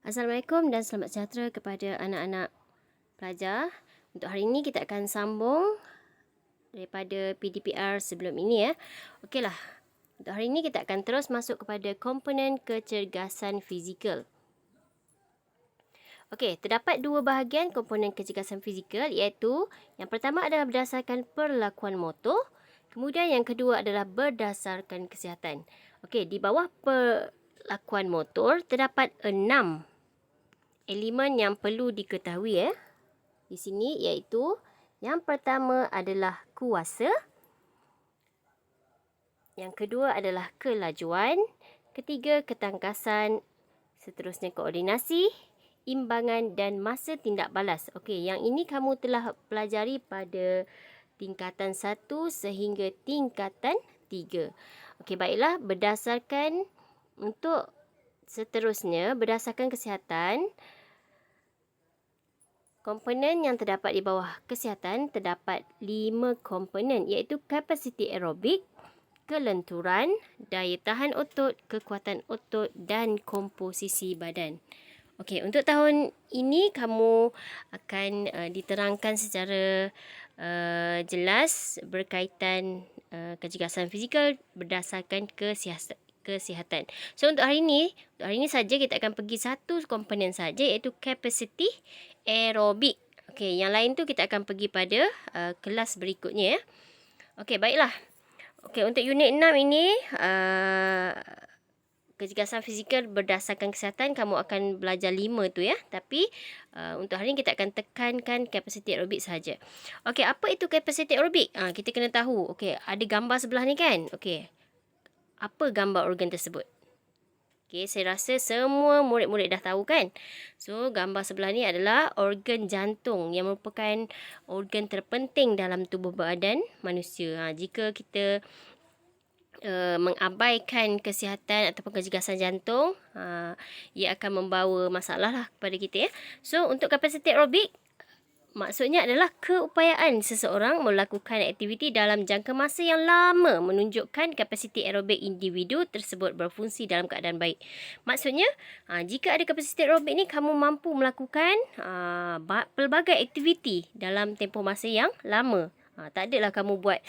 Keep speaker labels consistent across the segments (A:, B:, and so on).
A: Assalamualaikum dan selamat sejahtera kepada anak-anak pelajar. Untuk hari ini kita akan sambung daripada PDPR sebelum ini ya. Okeylah. Untuk hari ini kita akan terus masuk kepada komponen kecergasan fizikal. Okey, terdapat dua bahagian komponen kecergasan fizikal iaitu yang pertama adalah berdasarkan perlakuan motor, kemudian yang kedua adalah berdasarkan kesihatan. Okey, di bawah perlakuan motor terdapat 6 elemen yang perlu diketahui di sini iaitu yang pertama adalah kuasa, yang kedua adalah kelajuan, ketiga ketangkasan, seterusnya koordinasi, imbangan dan masa tindak balas. Okey, yang ini kamu telah pelajari pada tingkatan 1 sehingga tingkatan 3. Okey, baiklah, berdasarkan untuk seterusnya berdasarkan kesihatan. Komponen yang terdapat di bawah kesihatan terdapat 5 komponen iaitu kapasiti aerobik, kelenturan, daya tahan otot, kekuatan otot dan komposisi badan. Okey, untuk tahun ini kamu akan diterangkan secara jelas berkaitan kecergasan fizikal berdasarkan kesihatan. So untuk hari ini saja kita akan pergi satu komponen saja iaitu kapasiti aerobik. Okey, yang lain tu kita akan pergi pada kelas berikutnya ya. Okey, baiklah. Okey, untuk unit 6 ini kecergasan fizikal berdasarkan kesihatan kamu akan belajar 5 tu ya. Tapi untuk hari ini kita akan tekankan kapasiti aerobik saja. Okey, apa itu kapasiti aerobik? Kita kena tahu. Okey, ada gambar sebelah ni kan? Okey. Apa gambar organ tersebut? Okey, saya rasa semua murid-murid dah tahu kan? So, gambar sebelah ni adalah organ jantung yang merupakan organ terpenting dalam tubuh badan manusia. Jika kita mengabaikan kesihatan ataupun kecergasan jantung, ia akan membawa masalah lah kepada kita ya. So, untuk kapasiti aerobik, maksudnya adalah keupayaan seseorang melakukan aktiviti dalam jangka masa yang lama menunjukkan kapasiti aerobik individu tersebut berfungsi dalam keadaan baik. Maksudnya, jika ada kapasiti aerobik ni, kamu mampu melakukan pelbagai aktiviti dalam tempoh masa yang lama. Tak adalah kamu buat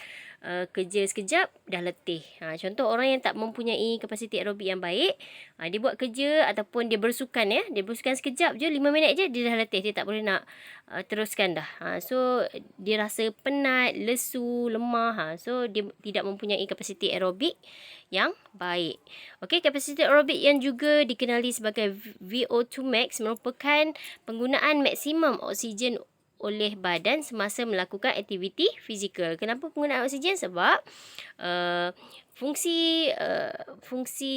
A: kerja sekejap dah letih. Contoh orang yang tak mempunyai kapasiti aerobik yang baik, dia buat kerja ataupun dia bersukan ya, dia bersukan sekejap je, 5 minit je dia dah letih, dia tak boleh nak teruskan dah. So dia rasa penat, lesu, lemah. So dia tidak mempunyai kapasiti aerobik yang baik. Okey, kapasiti aerobik yang juga dikenali sebagai VO2 max merupakan penggunaan maksimum oksigen oleh badan semasa melakukan aktiviti fizikal. Kenapa penggunaan oksigen? Sebab fungsi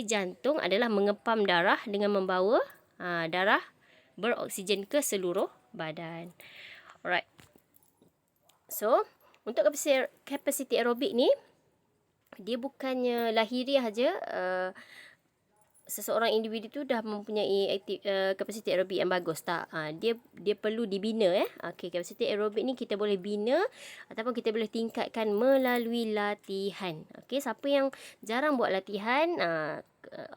A: jantung adalah mengepam darah dengan membawa darah beroksigen ke seluruh badan. Alright. So, untuk kapasiti aerobik ni, dia bukannya lahiriah aja. Seseorang individu tu dah mempunyai kapasiti aerobik yang bagus. Tak. Dia perlu dibina ya. Okey, kapasiti aerobik ni kita boleh bina ataupun kita boleh tingkatkan melalui latihan. Okey, siapa yang jarang buat latihan,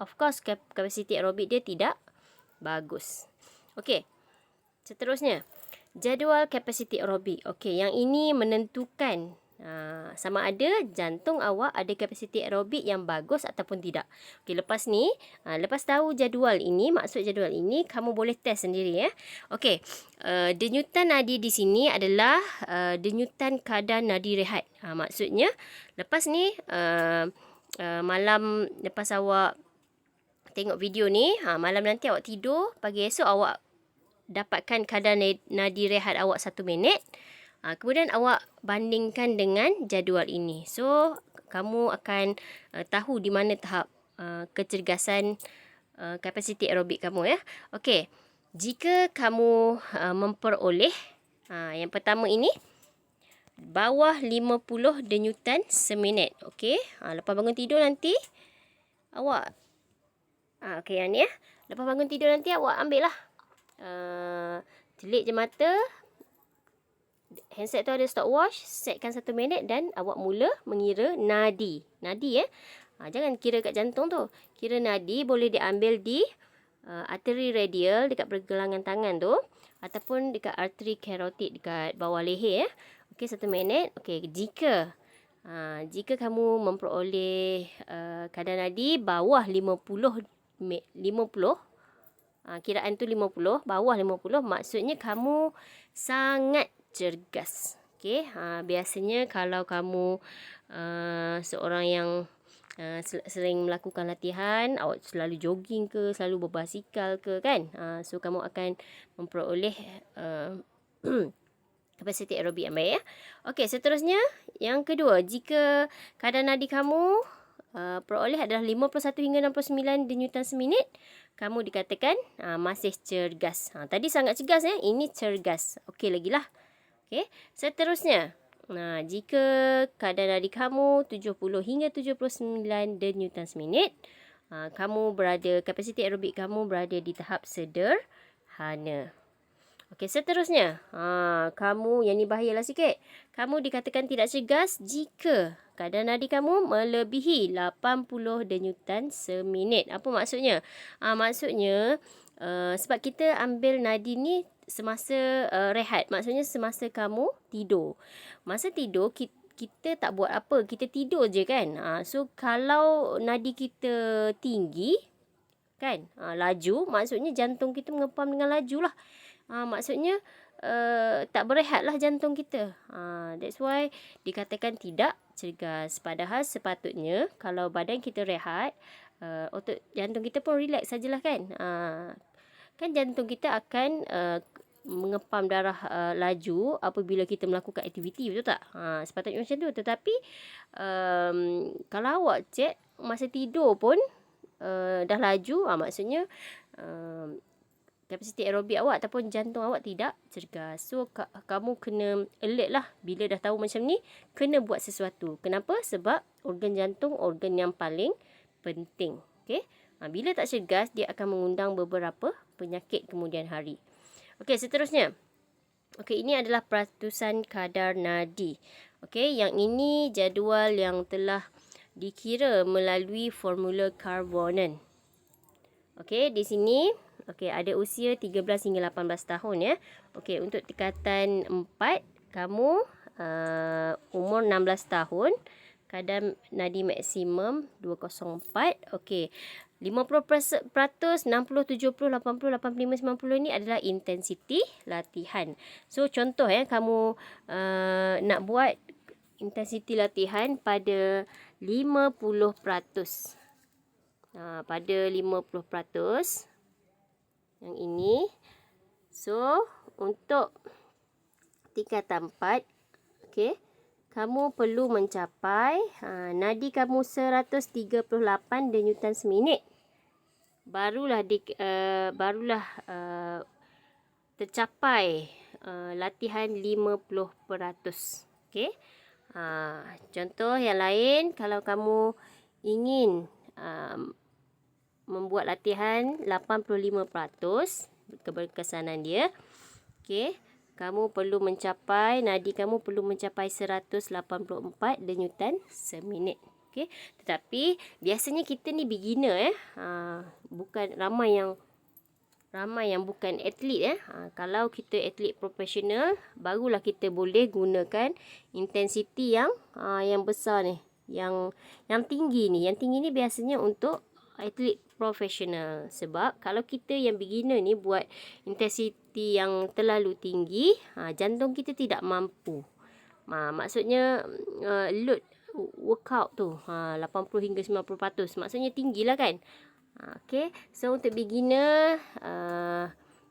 A: of course kapasiti aerobik dia tidak bagus. Okey. Seterusnya, jadual kapasiti aerobik. Okey, yang ini menentukan sama ada jantung awak ada kapasiti aerobik yang bagus ataupun tidak. Okey, lepas tahu jadual ini, maksud jadual ini, kamu boleh test sendiri ya. Okey, denyutan nadi di sini adalah denyutan kadar nadi rehat. Maksudnya, lepas ni malam lepas awak tengok video ni, malam nanti awak tidur, pagi esok awak dapatkan kadar nadi rehat awak 1 minit. Kemudian awak bandingkan dengan jadual ini. So, kamu akan tahu di mana tahap kecergasan kapasiti aerobik kamu ya. Okey, jika kamu memperoleh yang pertama ini bawah 50 denyutan seminit. Okey, lepas bangun tidur nanti awak okey yang ni ya. Lepas bangun tidur nanti awak ambil lah celik je mata. Handset tu ada stopwatch, setkan 1 minit dan awak mula mengira nadi. Nadi ya. Jangan kira kat jantung tu. Kira nadi boleh diambil di arteri radial dekat pergelangan tangan tu, ataupun dekat arteri karotid dekat bawah leher. Okey, 1 minit. Okey, jika kamu memperoleh kadar nadi bawah 50, kiraan tu 50, bawah 50, maksudnya kamu sangat cergas. Okey, biasanya kalau kamu seorang yang sering melakukan latihan, awak selalu jogging ke, selalu berbasikal ke kan, so kamu akan memperoleh kapasiti aerobik yang baik ya. Okey, seterusnya yang kedua, jika kadar nadi kamu peroleh adalah 51 hingga 69 denyutan seminit, kamu dikatakan masih cergas. Tadi sangat cergas ya, ini cergas. Okey lagi lah. Okey, seterusnya, jika kadar nadi kamu 70 hingga 79 denyutan seminit, kapasiti aerobik kamu berada di tahap sederhana. Okey, seterusnya, kamu, yang ni bahayalah sikit. Kamu dikatakan tidak cergas jika kadar nadi kamu melebihi 80 denyutan seminit. Apa maksudnya? Maksudnya, sebab kita ambil nadi ni semasa rehat. Maksudnya semasa kamu tidur. Masa tidur, kita tak buat apa. Kita tidur je kan. So, kalau nadi kita tinggi, kan, laju, maksudnya jantung kita mengepam dengan laju lah. Maksudnya tak berehat lah jantung kita. That's why dikatakan tidak cergas. Padahal sepatutnya kalau badan kita rehat, otot jantung kita pun relax sajalah kan. Kan jantung kita akan mengepam darah laju apabila kita melakukan aktiviti, betul tak? Sepatutnya macam tu. Tetapi kalau awak cek masa tidur pun dah laju, maksudnya kapasiti aerobik awak ataupun jantung awak tidak cergas. So, kamu kena alert lah. Bila dah tahu macam ni, kena buat sesuatu. Kenapa? Sebab organ jantung organ yang paling penting. Okay? Bila tak cergas, dia akan mengundang beberapa penyakit kemudian hari. Okey, seterusnya. Okey, ini adalah peratusan kadar nadi. Okey, yang ini jadual yang telah dikira melalui formula Karbonen. Okey, di sini ada usia 13 hingga 18 tahun ya. Okey, untuk tingkatan 4, kamu umur 16 tahun. Kadar nadi maksimum 204. Okey. 50%, 60, 70, 80, 85, 90 ni adalah intensiti latihan. So, contoh kamu nak buat intensiti latihan pada 50%. Pada 50%. Yang ini. So, untuk tingkatan 4, okey, kamu perlu mencapai nadi kamu 138 denyutan seminit. Barulah tercapai latihan 50%. Okey. Contoh yang lain, kalau kamu ingin membuat latihan 85% keberkesanan dia. Okey, kamu perlu mencapai, nadi kamu perlu mencapai 184 denyutan seminit. Okey, tetapi biasanya kita ni beginner bukan ramai yang bukan atlet kalau kita atlet profesional, barulah kita boleh gunakan intensiti yang besar ni, yang tinggi ni. Yang tinggi ni biasanya untuk atlet profesional. Sebab kalau kita yang beginner ni buat intensiti yang terlalu tinggi, jantung kita tidak mampu. Maksudnya load workout tu 80 hingga 90%, maksudnya tinggilah kan. Okey, so untuk beginner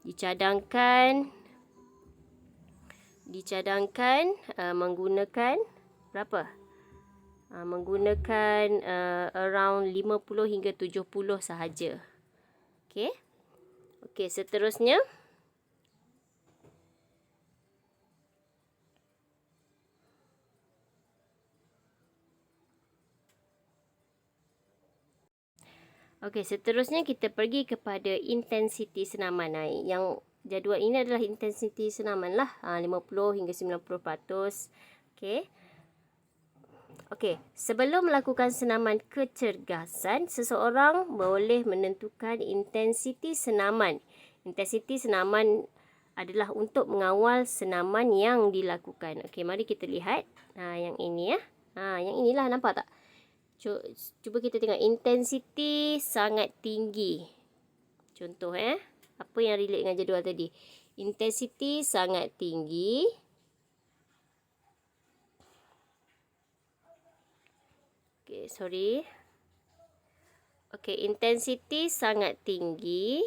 A: dicadangkan menggunakan berapa? Menggunakan around 50 hingga 70 sahaja. Okey. Okey, seterusnya. Okey, seterusnya kita pergi kepada intensiti senaman. Yang jadual ini adalah intensiti senaman lah. 50 hingga 90%. Okey. Okey, sebelum melakukan senaman kecergasan, seseorang boleh menentukan intensiti senaman. Intensiti senaman adalah untuk mengawal senaman yang dilakukan. Okey, mari kita lihat. Yang ini ya. Yang inilah, nampak tak? Cuba kita tengok intensiti sangat tinggi. Contoh apa yang relate dengan jadual tadi? Intensiti sangat tinggi. Okey, sorry. Okey, intensiti sangat tinggi.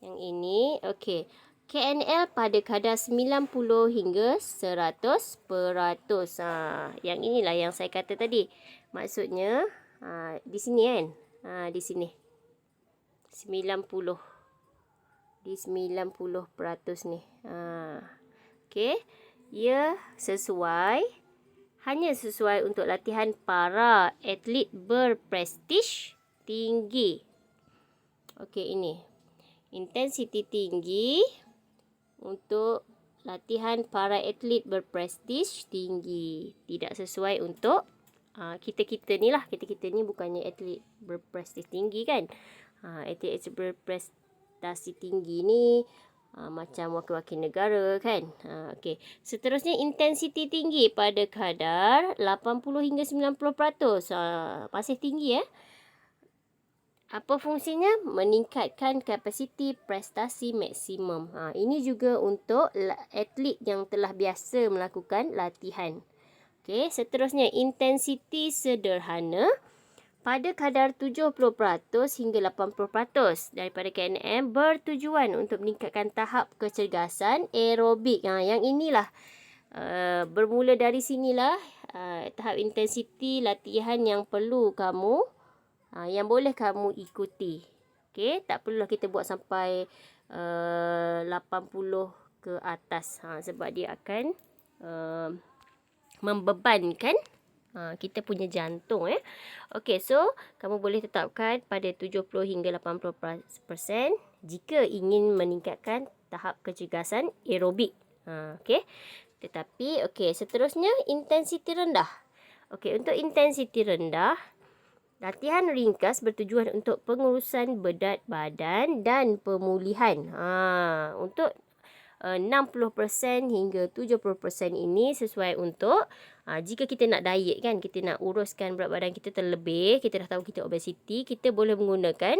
A: Yang ini, okey. KNL pada kadar 90 hingga 100%. Yang inilah yang saya kata tadi. Maksudnya, di sini kan? Di sini. 90. Di 90% ni. Okey. Ia hanya sesuai untuk latihan para atlet berprestij tinggi. Okey, ini. Intensiti tinggi untuk latihan para atlet berprestij tinggi. Tidak sesuai untuk kita-kita ni lah. Kita-kita ni bukannya atlet berprestij tinggi kan. Atlet berprestasi tinggi ni macam wakil-wakil negara kan. Okey. Seterusnya intensiti tinggi pada kadar 80 hingga 90%. Masih tinggi Apa fungsinya? Meningkatkan kapasiti prestasi maksimum. Ini juga untuk atlet yang telah biasa melakukan latihan. Okey, seterusnya intensiti sederhana pada kadar 70% hingga 80% daripada KNM bertujuan untuk meningkatkan tahap kecergasan aerobik. Yang inilah bermula dari sinilah tahap intensiti latihan yang perlu kamu yang boleh kamu ikuti. Okey, tak perlulah kita buat sampai 80 ke atas sebab dia akan membebankan kita punya jantung Okey, so kamu boleh tetapkan pada 70 hingga 80% jika ingin meningkatkan tahap kecergasan aerobik. Okey. Tetapi seterusnya intensiti rendah. Okey, untuk intensiti rendah, latihan ringkas bertujuan untuk pengurusan berat badan dan pemulihan. Untuk 60% hingga 70% ini sesuai untuk jika kita nak diet kan, kita nak uruskan berat badan kita terlebih, kita dah tahu kita obesiti, kita boleh menggunakan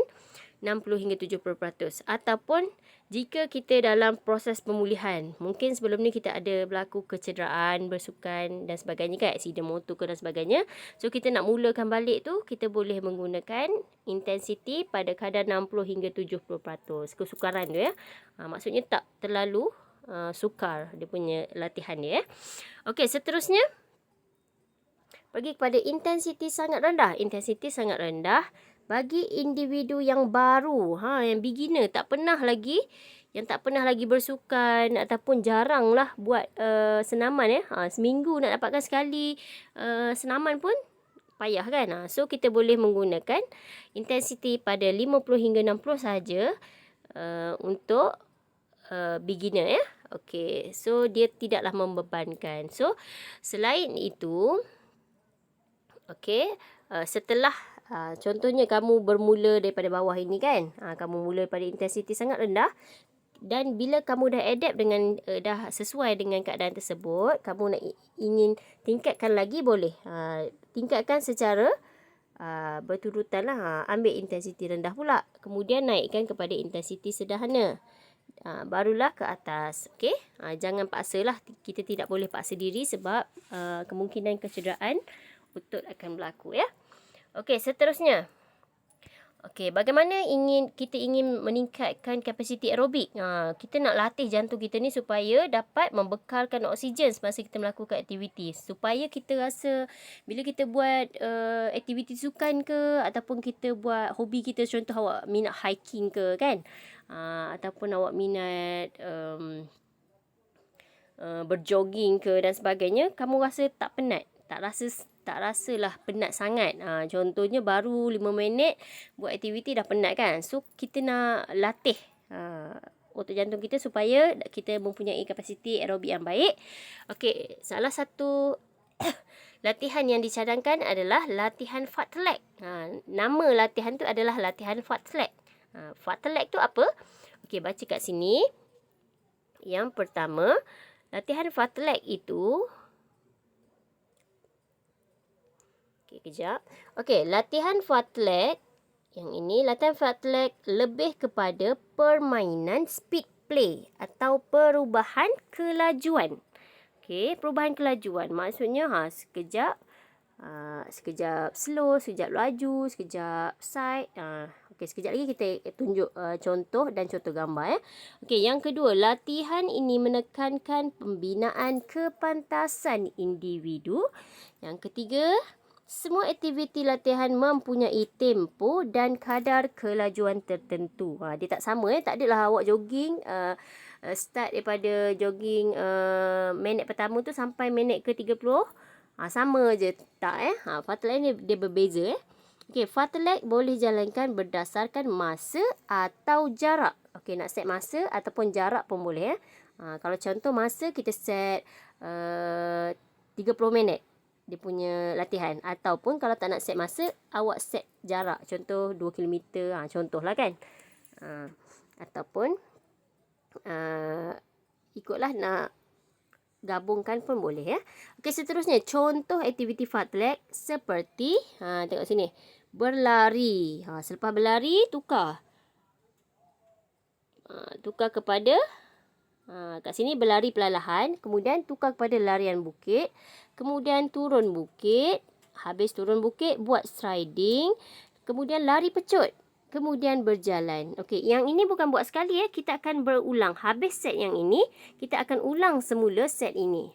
A: 60 hingga 70%. Ataupun jika kita dalam proses pemulihan, mungkin sebelum ni kita ada berlaku kecederaan, bersukan dan sebagainya kan, aksiden motor dan sebagainya. So kita nak mulakan balik tu, kita boleh menggunakan intensiti pada kadar 60 hingga 70%. Kesukaran tu maksudnya tak terlalu sukar dia punya latihan dia Okey, seterusnya pergi kepada intensiti sangat rendah. Intensiti sangat rendah bagi individu yang baru, yang beginner, yang tak pernah lagi bersukan ataupun jaranglah buat senaman seminggu nak dapatkan sekali senaman pun payah kan. So kita boleh menggunakan intensiti pada 50 hingga 60 saja untuk beginner Okey, so dia tidaklah membebankan. So selain itu, setelah contohnya kamu bermula daripada bawah ini kan, kamu mula pada intensiti sangat rendah, dan bila kamu dah adapt dengan dah sesuai dengan keadaan tersebut, kamu nak ingin tingkatkan lagi, boleh tingkatkan secara berturutan lah. Ambil intensiti rendah pula, kemudian naikkan kepada intensiti sederhana, barulah ke atas. Okey, jangan paksalah, kita tidak boleh paksa diri sebab kemungkinan kecederaan betul akan berlaku Okey, seterusnya. Okey, bagaimana kita ingin meningkatkan kapasiti aerobik? Kita nak latih jantung kita ni supaya dapat membekalkan oksigen semasa kita melakukan aktiviti. Supaya kita rasa bila kita buat aktiviti sukan ke, ataupun kita buat hobi kita, contoh awak minat hiking ke kan, ataupun awak minat berjogging ke dan sebagainya, kamu rasa tak penat, tak rasalah penat sangat. Contohnya baru 5 minit buat aktiviti dah penat kan. So kita nak latih otot jantung kita supaya kita mempunyai kapasiti aerobik yang baik. Okey, salah satu latihan yang dicadangkan adalah latihan fartlek. Nama latihan tu adalah latihan fartlek. Fartlek tu apa? Okey, baca kat sini. Yang pertama, latihan fartlek itu... Okey, kejap. Okey, latihan fartlek. Yang ini, latihan fartlek lebih kepada permainan speed play atau perubahan kelajuan. Okey, perubahan kelajuan. Maksudnya, sekejap slow, sekejap laju, sekejap side. Okey, sekejap lagi kita tunjuk contoh dan contoh gambar. Okey, yang kedua, latihan ini menekankan pembinaan kepantasan individu. Yang ketiga, semua aktiviti latihan mempunyai tempo dan kadar kelajuan tertentu. Dia tak sama. Tak adalah awak jogging, start daripada jogging minit pertama tu sampai minit ke-30. Sama je. Tak fartlek ni dia berbeza. Okey, fartlek boleh jalankan berdasarkan masa atau jarak. Okey, nak set masa ataupun jarak pun boleh. Kalau contoh masa kita set 30 minit. Dia punya latihan. Ataupun kalau tak nak set masa, awak set jarak. Contoh 2 km. Contohlah kan. Ataupun ikutlah nak gabungkan pun boleh. Okey, seterusnya. Contoh aktiviti fartlek seperti, tengok sini. Berlari. Selepas berlari, tukar. Tukar kepada... kat sini berlari perlahan, kemudian tukar kepada larian bukit, kemudian turun bukit, habis turun bukit buat striding, kemudian lari pecut, kemudian berjalan. Okey, yang ini bukan buat sekali kita akan berulang. Habis set yang ini, kita akan ulang semula set ini.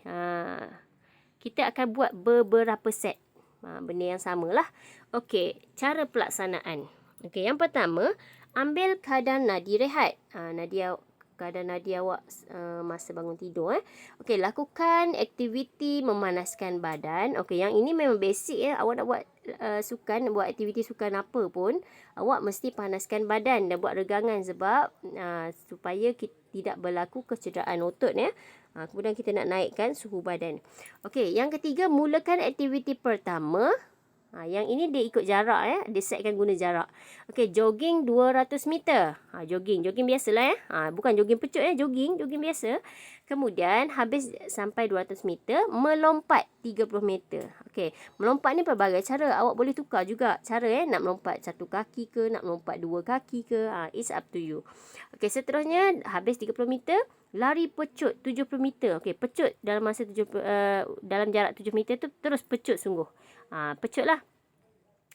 A: Kita akan buat beberapa set. Benda yang samalah. Okey, cara pelaksanaan. Okey, yang pertama, ambil kadar nadi rehat. Kadar nadi awak masa bangun tidur. Okey, lakukan aktiviti memanaskan badan. Okey, yang ini memang basic Awak nak buat sukan, buat aktiviti sukan apa pun, awak mesti panaskan badan dan buat regangan sebab supaya tidak berlaku kecederaan otot Kemudian kita nak naikkan suhu badan. Okey, yang ketiga, mulakan aktiviti pertama. Yang ini dia ikut jarak Dia setkan guna jarak. Okey, jogging 200 meter. Jogging biasalah bukan jogging pecut jogging biasa. Kemudian habis sampai 200 meter, melompat 30 meter. Okey, melompat ni pelbagai cara. Awak boleh tukar juga cara nak melompat satu kaki ke, nak melompat dua kaki ke. It's up to you. Okey, seterusnya habis 30 meter, lari pecut 70 meter. Okey, pecut dalam masa dalam jarak 7 meter tu terus pecut sungguh. Pecut lah.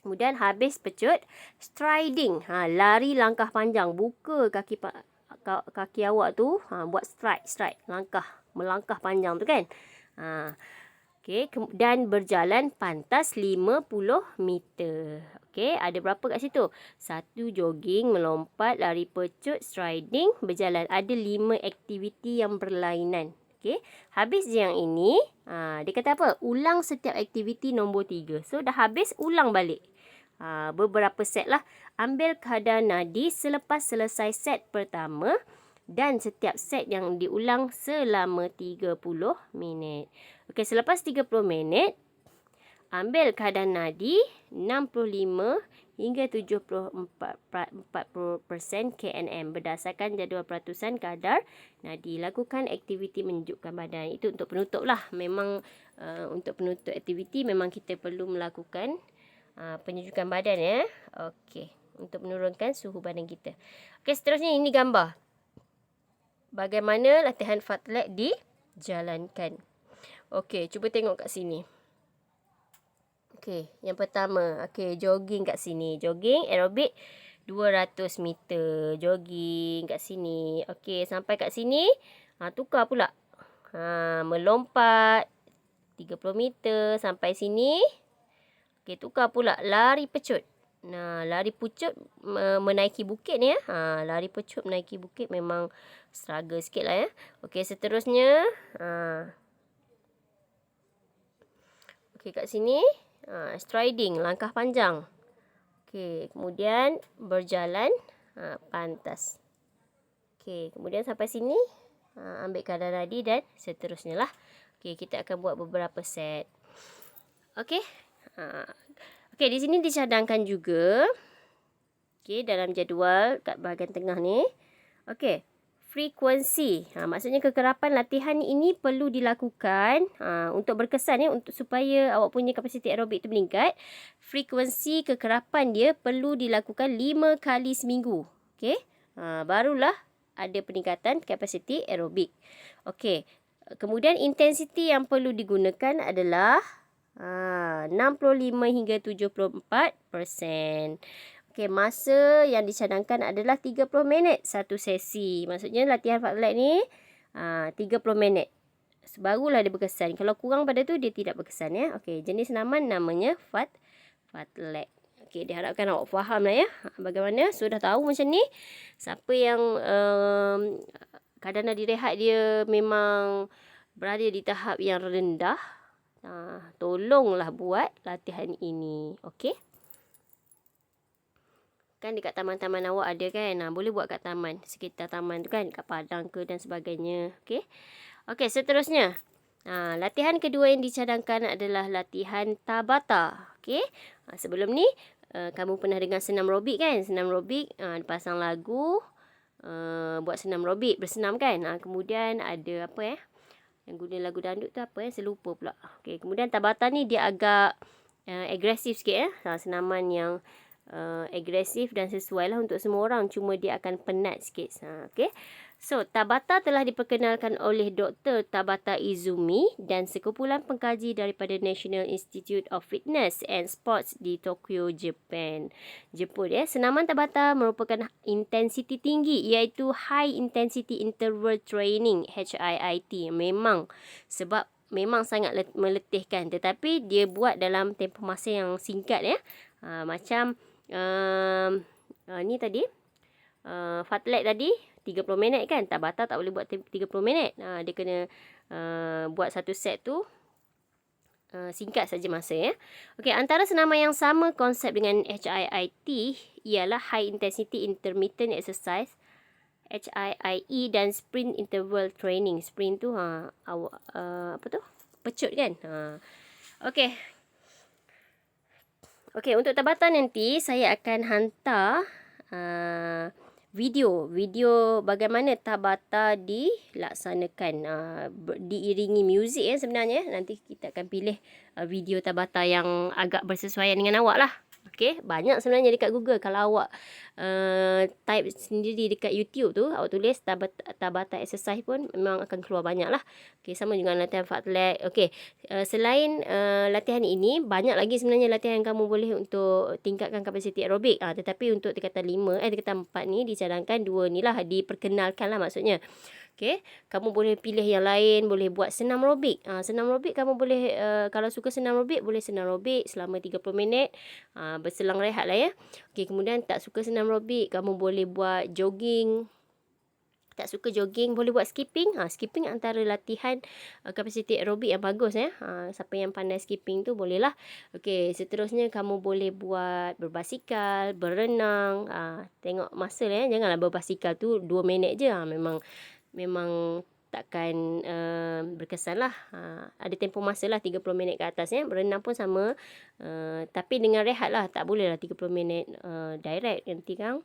A: Kemudian habis pecut, striding. Lari langkah panjang. Buka kaki awak tu. Buat stride. Melangkah panjang tu kan. Okey, dan berjalan pantas 50 meter. Okey, ada berapa kat situ? 1 jogging, melompat, lari pecut, striding, berjalan. Ada 5 aktiviti yang berlainan. Okey, habis je yang ini, dia kata apa? Ulang setiap aktiviti nombor 3. So, dah habis, ulang balik. Beberapa set lah. Ambil kadar nadi selepas selesai set pertama dan setiap set yang diulang selama 30 minit. Okey, selepas 30 minit, ambil kadar nadi 65 hingga 74% KNM berdasarkan jadual peratusan kadar nadi. Lakukan aktiviti menunjukkan badan. Itu untuk penutup lah. Memang untuk penutup aktiviti memang kita perlu melakukan penunjukan badan Okey, untuk menurunkan suhu badan kita. Okey, seterusnya ini gambar bagaimana latihan fartlek dijalankan. Okey, cuba tengok kat sini. Okey, yang pertama, jogging kat sini. Jogging aerobik 200 meter. Jogging kat sini. Okey, sampai kat sini, tukar pula. Melompat 30 meter sampai sini. Okey, tukar pula lari pecut. Lari pecut menaiki bukit ni lari pecut menaiki bukit memang struggle sikit lah Okey, seterusnya okey, kat sini striding, langkah panjang. Okey, kemudian berjalan pantas. Okey, kemudian sampai sini ambil kadar nadi dan seterusnya lah. Okey, kita akan buat beberapa set. Okey. Okey, di sini dicadangkan juga. Okey, dalam jadual kat bahagian tengah ni. Okey, frekuensi. Maksudnya kekerapan latihan ini perlu dilakukan untuk berkesan untuk supaya awak punya kapasiti aerobik tu meningkat. Frekuensi kekerapan dia perlu dilakukan 5 kali seminggu. Okey. Barulah ada peningkatan kapasiti aerobik. Okey. Kemudian intensiti yang perlu digunakan adalah 65 hingga 74%. Okey, masa yang dicadangkan adalah 30 minit satu sesi. Maksudnya latihan fartlek ni 30 minit. Barulah dia berkesan. Kalau kurang pada tu dia tidak berkesan ya. Okey, jenis senaman namanya fartlek. Okey, diharapkan awak faham lah ya. Bagaimana? Sudah tahu macam ni. Siapa yang kadar nadi rehat dia memang berada di tahap yang rendah, tolonglah buat latihan ini. Okey. Kan dekat taman-taman awak ada kan. Boleh buat kat taman. Sekitar taman tu kan. Kat padang ke dan sebagainya. Okey. Okey, seterusnya. Latihan kedua yang dicadangkan adalah latihan Tabata. Okey. Sebelum ni, kamu pernah dengar senam robik kan? Senam robik, pasang lagu, buat senam robik, bersenam kan? Kemudian ada apa yang guna lagu dangdut tu apa saya lupa pula. Okey, kemudian Tabata ni dia agak agresif sikit senaman yang agresif dan sesuai lah untuk semua orang, cuma dia akan penat sikit. Okey. So, Tabata telah diperkenalkan oleh Dr. Tabata Izumi dan sekumpulan pengkaji daripada National Institute of Fitness and Sports di Tokyo, Jepun. Senaman Tabata merupakan intensiti tinggi iaitu High Intensity Interval Training, HIIT. Sebab memang sangat meletihkan, tetapi dia buat dalam tempoh masa yang singkat macam ni tadi fartlek tadi 30 minit kan. Tabata tak boleh buat 30 minit. Dia kena buat satu set tu singkat saja masa ya. Okey, antara senaman yang sama konsep dengan HIIT ialah High Intensity Intermittent Exercise, HIIE, dan Sprint Interval Training. Sprint tu apa tu? Pecut kan. Okey. Okey, untuk Tabata nanti saya akan hantar video bagaimana Tabata dilaksanakan, diiringi muzik sebenarnya. Nanti kita akan pilih video Tabata yang agak bersesuaian dengan awak lah. Okey, banyak sebenarnya dekat Google. Kalau awak type sendiri dekat YouTube tu, awak tulis Tabata exercise pun memang akan keluar banyak lah. Okey, sama juga latihan fartlek. Okey, selain latihan ini, banyak lagi sebenarnya latihan yang kamu boleh untuk tingkatkan kapasiti aerobik. Tetapi untuk tingkatan 4 ni dicadangkan 2 ni lah, diperkenalkan lah maksudnya. Okey, kamu boleh pilih yang lain, boleh buat senam robik. Senam robik kamu boleh, kalau suka senam robik, boleh senam robik selama 30 minit. Berselang rehat lah ya. Okey, kemudian tak suka senam robik, kamu boleh buat jogging. Tak suka jogging, boleh buat skipping. Skipping antara latihan kapasiti aerobik yang bagus siapa yang pandai skipping tu boleh lah. Okey, seterusnya kamu boleh buat berbasikal, berenang. Tengok masa lah janganlah berbasikal tu 2 minit je. Memang takkan berkesan lah. Ada tempoh masa lah 30 minit ke atas Berenang pun sama, tapi dengan rehat lah. Tak boleh lah 30 minit direct, nanti kan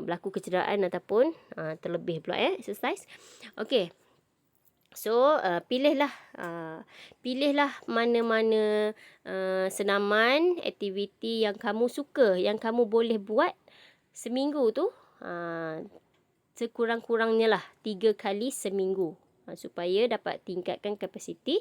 A: berlaku kecederaan ataupun terlebih pula exercise. Okey, so pilihlah mana-mana senaman, aktiviti yang kamu suka, yang kamu boleh buat seminggu tu. Sekurang-kurangnya lah 3 kali seminggu, supaya dapat tingkatkan kapasiti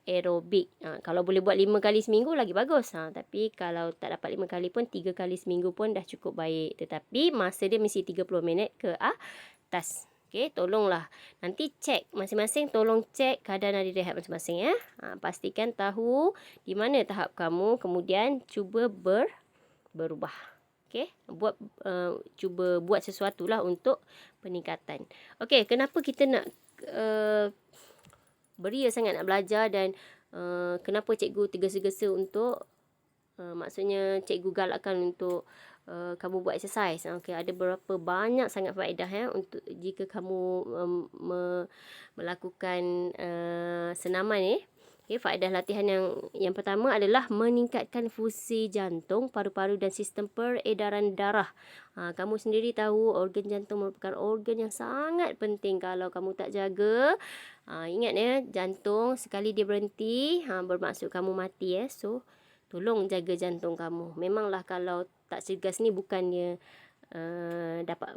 A: aerobik. Kalau boleh buat 5 kali seminggu lagi bagus. Tapi kalau tak dapat 5 kali pun 3 kali seminggu pun dah cukup baik. Tetapi masa dia mesti 30 minit ke atas. Okey, tolonglah nanti cek masing-masing, tolong cek kadar nadi rehat masing-masing pastikan tahu di mana tahap kamu, kemudian cuba berubah. Okey, cuba buat sesuatu lah untuk peningkatan. Okey, kenapa kita nak beria sangat nak belajar dan kenapa cikgu tergesa-gesa untuk maksudnya cikgu galakkan untuk kamu buat exercise. Okey, ada berapa banyak sangat faedah ya untuk jika kamu melakukan senaman ni. Okay, faedah latihan yang pertama adalah meningkatkan fungsi jantung, paru-paru dan sistem peredaran darah. Kamu sendiri tahu organ jantung merupakan organ yang sangat penting. Kalau kamu tak jaga, ingat ya, jantung sekali dia berhenti, bermaksud kamu mati ya. So, tolong jaga jantung kamu. Memanglah kalau tak cergas ni bukannya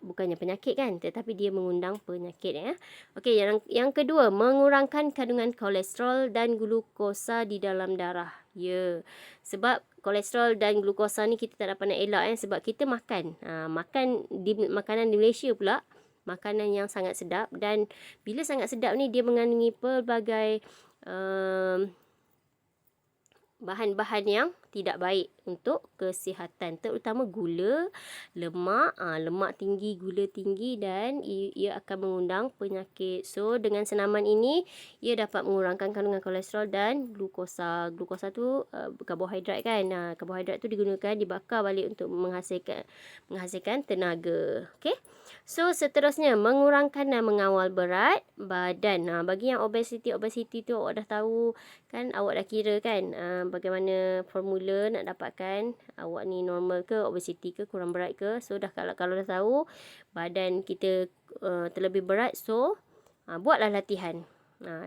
A: bukannya penyakit kan, tetapi dia mengundang penyakit ya. Okey, yang kedua, mengurangkan kandungan kolesterol dan glukosa di dalam darah. Ya. Sebab kolesterol dan glukosa ni kita tak dapat nak elak sebab kita makan. Makanan di Malaysia pula makanan yang sangat sedap, dan bila sangat sedap ni dia mengandungi pelbagai bahan-bahan yang tidak baik untuk kesihatan, terutama gula, lemak, lemak tinggi, gula tinggi, dan ia akan mengundang penyakit. So dengan senaman ini ia dapat mengurangkan kandungan kolesterol dan glukosa. Glukosa tu karbohidrat kan. Karbohidrat tu digunakan dibakar balik untuk menghasilkan tenaga. Okey. So seterusnya, mengurangkan dan mengawal berat badan. Bagi yang obesiti tu awak dah tahu kan, awak dah kira kan bagaimana formula nak dapatkan awak ni normal ke, obesiti ke, kurang berat ke. So kalau dah tahu badan kita terlebih berat, so buatlah latihan.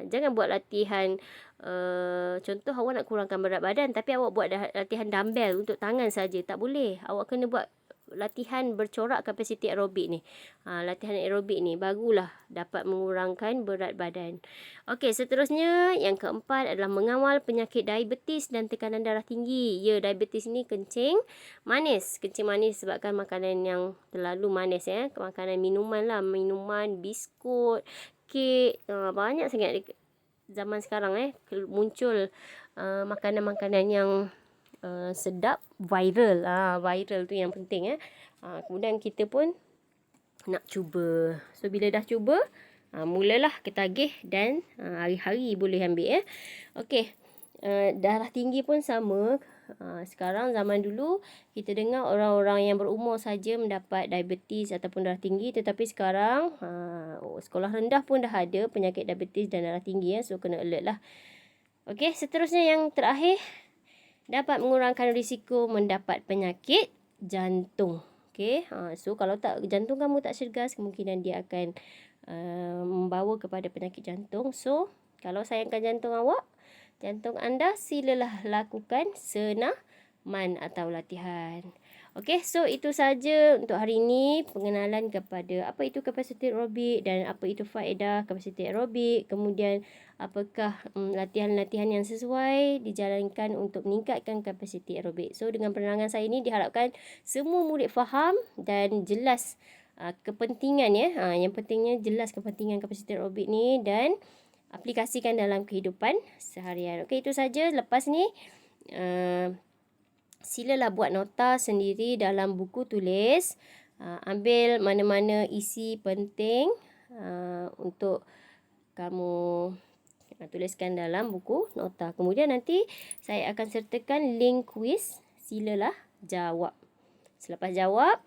A: Jangan buat latihan contoh awak nak kurangkan berat badan tapi awak buat latihan dumbbell untuk tangan saja. Tak boleh. Awak kena buat latihan bercorak kapasiti aerobik ni. Latihan aerobik ni barulah dapat mengurangkan berat badan. Okey, seterusnya yang keempat adalah mengawal penyakit diabetes dan tekanan darah tinggi. Ya, diabetes ni kencing manis. Kencing manis sebabkan makanan yang terlalu manis ya. Makanan minuman lah, minuman, biskut, kek, banyak sangat zaman sekarang muncul makanan-makanan yang sedap, viral. Viral tu yang penting kemudian kita pun nak cuba. So bila dah cuba, mulalah ketagih dan hari-hari boleh ambil Okey. Darah tinggi pun sama. Sekarang zaman dulu kita dengar orang-orang yang berumur saja mendapat diabetes ataupun darah tinggi, tetapi sekarang sekolah rendah pun dah ada penyakit diabetes dan darah tinggi so kena alert lah. Okey, seterusnya yang terakhir, dapat mengurangkan risiko mendapat penyakit jantung. Okey, so kalau jantung kamu tak cergas, kemungkinan dia akan membawa kepada penyakit jantung. So kalau sayangkan jantung anda, silalah lakukan senaman atau latihan. Okey, so itu saja untuk hari ini, pengenalan kepada apa itu kapasiti aerobik dan apa itu faedah kapasiti aerobik. Kemudian apakah latihan-latihan yang sesuai dijalankan untuk meningkatkan kapasiti aerobik. So dengan penerangan saya ini diharapkan semua murid faham dan jelas kepentingan yang pentingnya jelas kepentingan kapasiti aerobik ni dan aplikasikan dalam kehidupan seharian. Okey, itu saja. Lepas ni silalah buat nota sendiri dalam buku tulis. Ambil mana-mana isi penting untuk kamu tuliskan dalam buku nota. Kemudian nanti saya akan sertakan link kuis. Silalah jawab. Selepas jawab,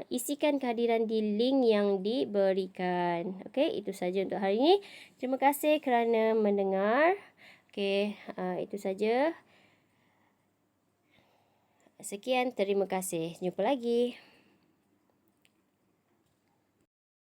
A: isikan kehadiran di link yang diberikan. Okey, itu saja untuk hari ini. Terima kasih kerana mendengar. Okey, itu saja. Sekian, terima kasih. Jumpa lagi.